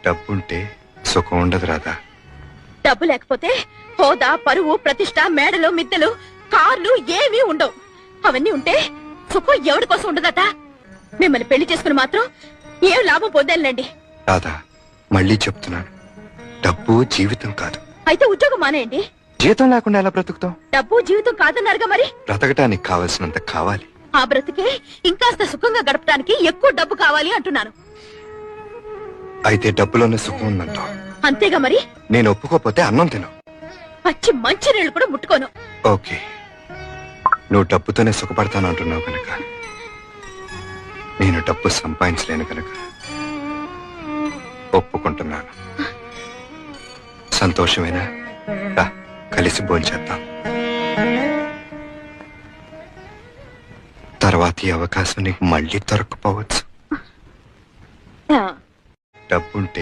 డబ్బుంటే సుఖం ఉండదు రాధా. డబ్బు లేకపోతే హోదా, పరువు, ప్రతిష్ట, మేడలు, మిద్దెలు, కార్లు ఏమీ ఉండవు. అవన్నీ ఉంటే సుఖం ఎవరి కోసం ఉండదట. మిమ్మల్ని పెళ్లి చేసుకుని మాత్రం ఏం లాభం పొందేలండి. రాధా, మళ్ళీ చెప్తున్నాను, డబ్బు జీవితం కాదు. అయితే ఉద్యోగం మానేయండి. జీతం లేకుండా ఎలా బ్రతుకుతాం? డబ్బు జీవితం కాదన్నారుగా మరి. బ్రతకటానికి కావలసినంత కావాలి. ఆ బ్రతికే ఇంకాస్త సుఖంగా గడపడానికి ఎక్కువ డబ్బు కావాలి అంటున్నాను. అయితే డబ్బులోనే సుఖం ఉందంటావు. అంతేగా మరి. నేను ఒప్పుకోపోతే అన్నం తిను. పచ్చి మంచి నీళ్లు కూడా ముట్టుకోను. ఓకే, నువ్వు డబ్బుతోనే సుఖపడతాను అంటున్నావు కనుక, నేను డబ్బు సంపాదించలేను కనుక ఒప్పుకుంటున్నాను. సంతోషమేనా? రా, కలిసి భోంచేద్దాం. తర్వాత ఈ అవకాశం నీకు మళ్ళీ దొరకపోవచ్చు. డబ్బుంటే